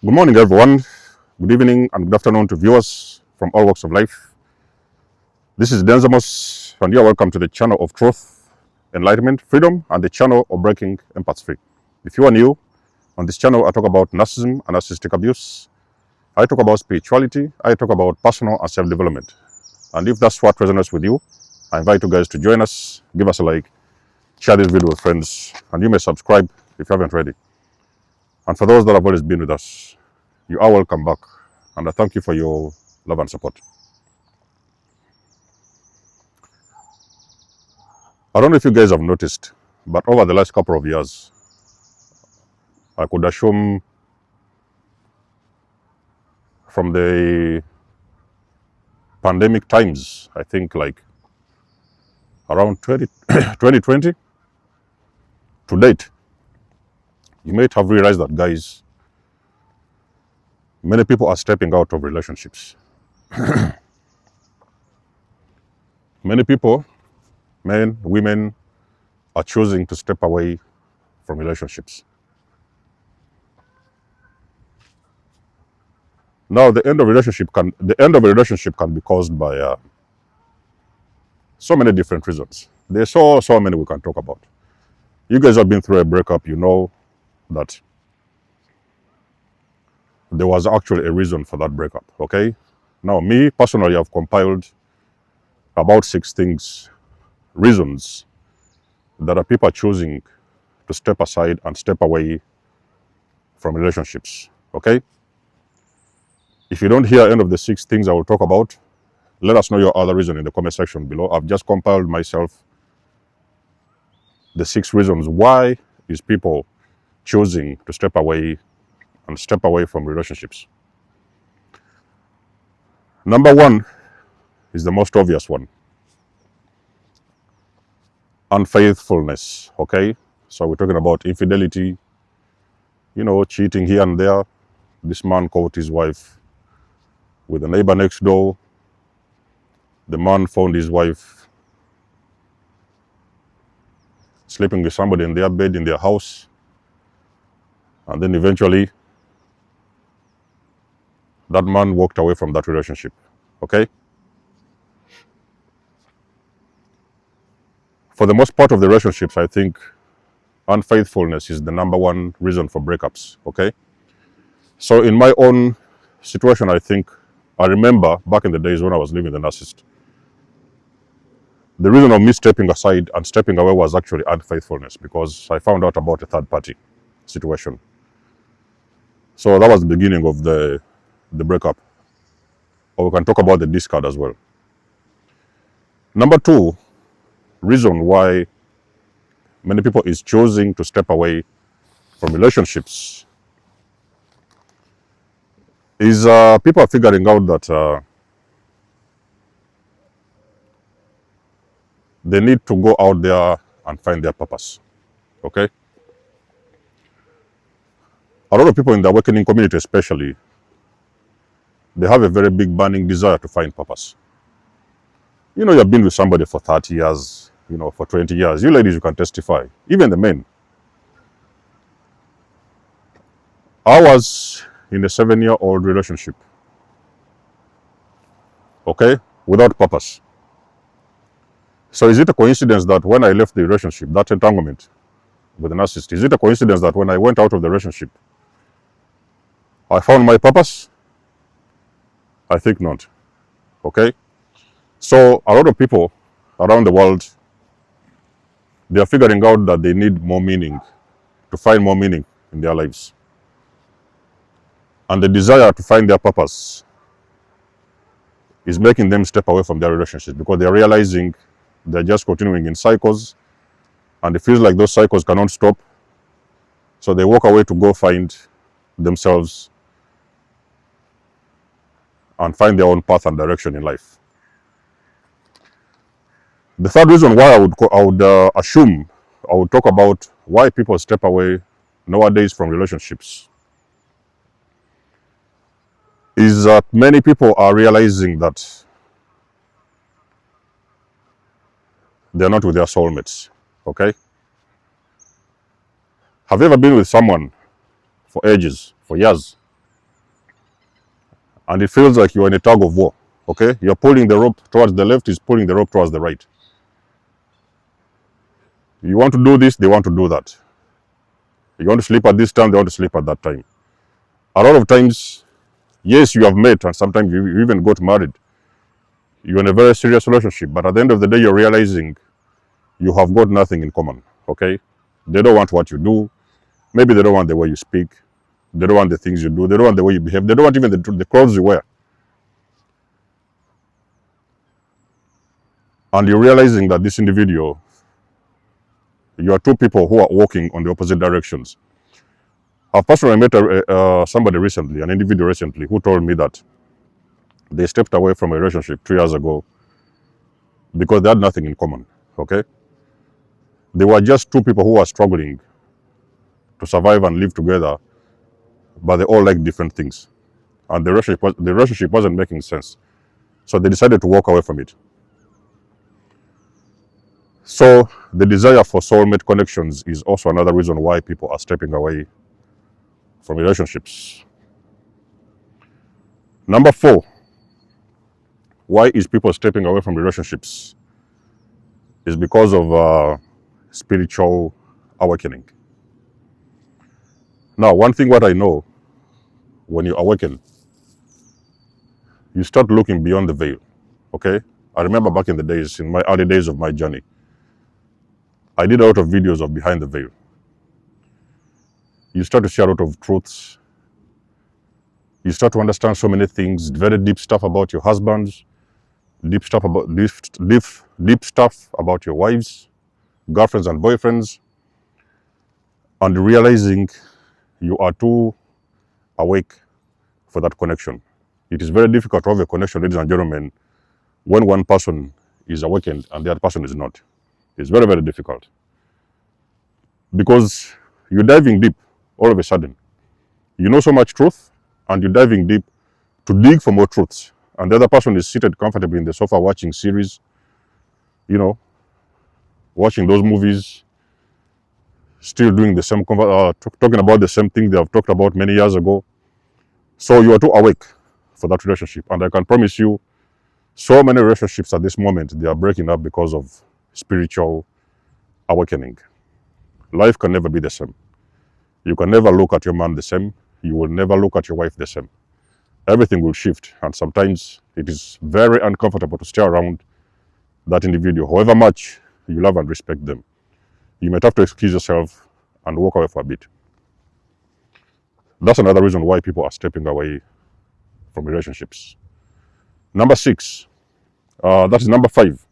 Good morning, everyone. Good evening and good afternoon to viewers from all walks of life. This is nikymus, and you are welcome to the channel of truth, enlightenment, freedom, and the channel of breaking empaths free. If you are new, on this channel, I talk about narcissism and narcissistic abuse. I talk about spirituality. I talk about personal and self-development. And if that's what resonates with you, I invite you guys to join us, give us a like, share this video with friends, and you may subscribe if you haven't already. And for those that have always been with us, you are welcome back, and I thank you for your love and support. I don't know if you guys have noticed, but over the last couple of years, I could assume from the pandemic times, I think like around 2020 to date, you might have realized that, guys, many people are stepping out of relationships. Many people, men, women, are choosing to step away from relationships. Now, the end of a relationship can be caused by so many different reasons. There's so many we can talk about. You guys have been through a breakup. You know that there was actually a reason for that breakup. Okay. Now, me personally, I've compiled about 6 reasons that are people choosing to step aside and step away from relationships. Okay. If you don't hear any of the 6 things I will talk about, let us know your other reason in the comment section below. I've just compiled myself the 6 reasons why is people choosing to step away from relationships. Number 1 is the most obvious one. Unfaithfulness. Okay. So we're talking about infidelity, cheating here and there. This man caught his wife with a neighbor next door. The man found his wife sleeping with somebody in their bed in their house. And then eventually, that man walked away from that relationship. Okay? For the most part of the relationships, I think unfaithfulness is the number 1 reason for breakups. Okay? So in my own situation, I remember back in the days when I was living with a narcissist, the reason of me stepping aside and stepping away was actually unfaithfulness, because I found out about a third party situation. So that was the beginning of the breakup. Or we can talk about the discard as well. Number 2 reason why many people is choosing to step away from relationships is people are figuring out that they need to go out there and find their purpose. Okay? A lot of people in the awakening community especially, they have a very big burning desire to find purpose. You've been with somebody for 30 years, for 20 years. You ladies, you can testify. Even the men. I was in a 7-year-old relationship. Okay? Without purpose. So is it a coincidence that when I left the relationship, that entanglement with the narcissist, is it a coincidence that when I went out of the relationship, I found my purpose? I think not. Okay? So a lot of people around the world, they are figuring out that they need more meaning, to find more meaning in their lives. And the desire to find their purpose is making them step away from their relationships, because they are realizing they're just continuing in cycles, and it feels like those cycles cannot stop. So they walk away to go find themselves and find their own path and direction in life. The third reason why I would assume I would talk about why people step away nowadays from relationships is that many people are realizing that they're not with their soulmates. Okay? Have you ever been with someone for ages, for years, and it feels like you're in a tug of war. Okay, you're pulling the rope towards the left, he's pulling the rope towards the right. You want to do this, they want to do that. You want to sleep at this time, they want to sleep at that time. A lot of times, yes, you have met and sometimes you even got married. You're in a very serious relationship, but at the end of the day, you're realizing you have got nothing in common. Okay, they don't want what you do. Maybe they don't want the way you speak. They don't want the things you do. They don't want the way you behave. They don't want even the clothes you wear. And you're realizing that this individual, you are two people who are walking on the opposite directions. I've personally met somebody recently, an individual recently, who told me that they stepped away from a relationship 3 years ago because they had nothing in common. Okay, they were just two people who were struggling to survive and live together, but they all liked different things, and the relationship wasn't making sense. So they decided to walk away from it. So the desire for soulmate connections is also another reason why people are stepping away from relationships. Number 4, why is people stepping away from relationships? Is because of spiritual awakening. Now, one thing what I know, when you awaken, you start looking beyond the veil. Okay, I remember back in the days, in my early days of my journey, I did a lot of videos of behind the veil. You start to see a lot of truths. You start to understand so many things, very deep stuff about your husbands, deep stuff about your wives, girlfriends and boyfriends, and realizing you are too awake for that connection. It is very difficult to have a connection, ladies and gentlemen, when one person is awakened and the other person is not. It's very, very difficult. Because you're diving deep all of a sudden. You know so much truth, and you're diving deep to dig for more truths. And the other person is seated comfortably in the sofa watching series, watching those movies, still doing the same, talking about the same thing they have talked about many years ago. So you are too awake for that relationship. And I can promise you, so many relationships at this moment, they are breaking up because of spiritual awakening. Life can never be the same. You can never look at your man the same. You will never look at your wife the same. Everything will shift, and sometimes it is very uncomfortable to stay around that individual, however much you love and respect them. You might have to excuse yourself and walk away for a bit. That's another reason why people are stepping away from relationships. Number 6, that is number 5.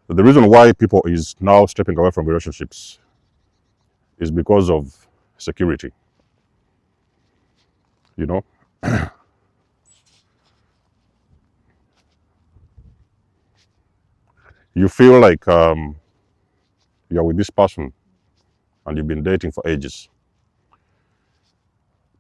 The reason why people is now stepping away from relationships is because of security. You feel like you're with this person and you've been dating for ages,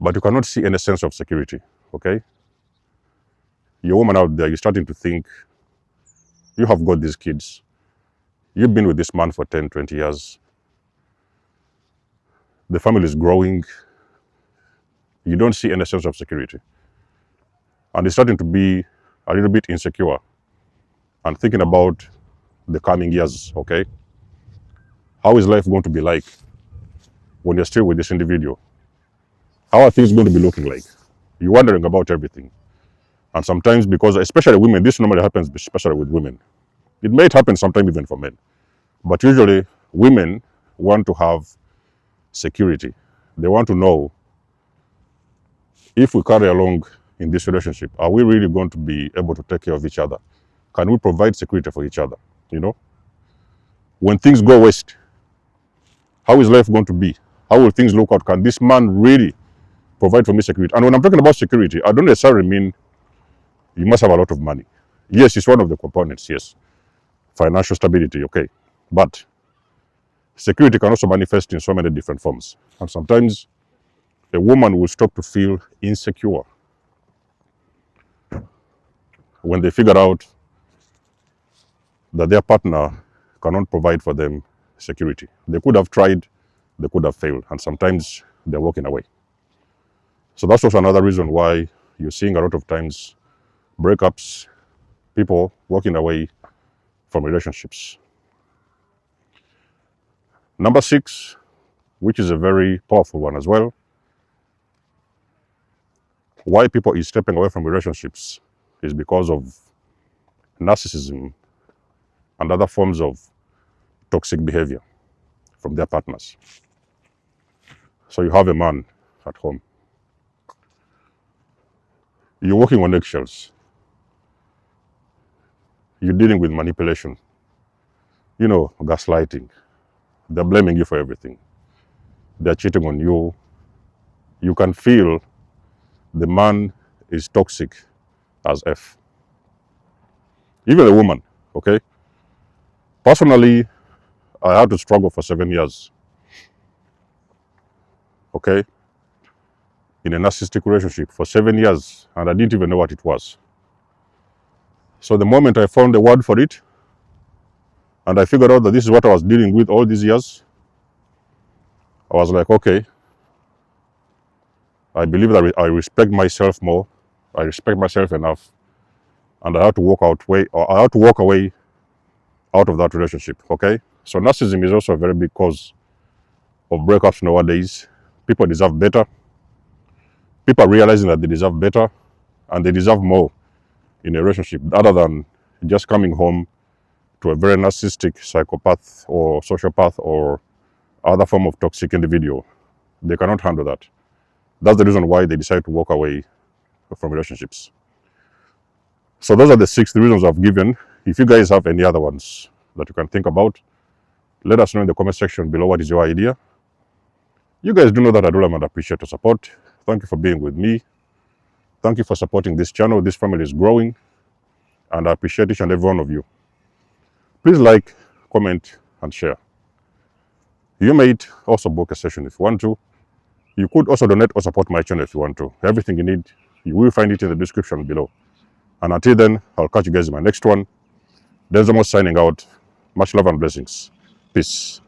but you cannot see any sense of security. Okay, you're a woman out there, you're starting to think you have got these kids, you've been with this man for 10, 20 years, the family is growing, you don't see any sense of security, and you're starting to be a little bit insecure and thinking about the coming years. Okay, how is life going to be like when you're still with this individual? How are things going to be looking like? You're wondering about everything. And sometimes, because especially women, this normally happens especially with women. It may happen sometimes even for men, but usually women want to have security. They want to know, if we carry along in this relationship, are we really going to be able to take care of each other? Can we provide security for each other? When things go west, how is life going to be? How will things look out? Can this man really provide for me security? And when I'm talking about security, I don't necessarily mean you must have a lot of money. Yes, it's one of the components, yes. Financial stability, okay. But security can also manifest in so many different forms. And sometimes a woman will stop to feel insecure when they figure out that their partner cannot provide for them security. They could have tried, they could have failed, and sometimes they're walking away. So that's also another reason why you're seeing a lot of times breakups, people walking away from relationships. Number 6, which is a very powerful one as well, why people is stepping away from relationships is because of narcissism and other forms of toxic behavior from their partners. So you have a man at home. You're walking on eggshells. You're dealing with manipulation, gaslighting. They're blaming you for everything. They're cheating on you. You can feel the man is toxic as F. Even a woman, okay? Personally, I had to struggle for 7 years, okay? In a narcissistic relationship for 7 years, and I didn't even know what it was. So the moment I found the word for it, and I figured out that this is what I was dealing with all these years, I was like, okay, I believe that I respect myself more. I respect myself enough, and I had to walk away out of that relationship. Okay, so narcissism is also a very big cause of breakups nowadays. People deserve better. People are realizing that they deserve better, and they deserve more in a relationship, other than just coming home to a very narcissistic psychopath or sociopath or other form of toxic individual. They cannot handle that. That's the reason why they decide to walk away from relationships. So those are the 6 reasons I've given. If you guys have any other ones that you can think about, let us know in the comment section below what is your idea. You guys do know that I do love and appreciate your support. Thank you for being with me. Thank you for supporting this channel. This family is growing, and I appreciate each and every one of you. Please like, comment, and share. You may also book a session if you want to. You could also donate or support my channel if you want to. Everything you need, you will find it in the description below. And until then, I'll catch you guys in my next one. Nikymus signing out. Much love and blessings. Peace.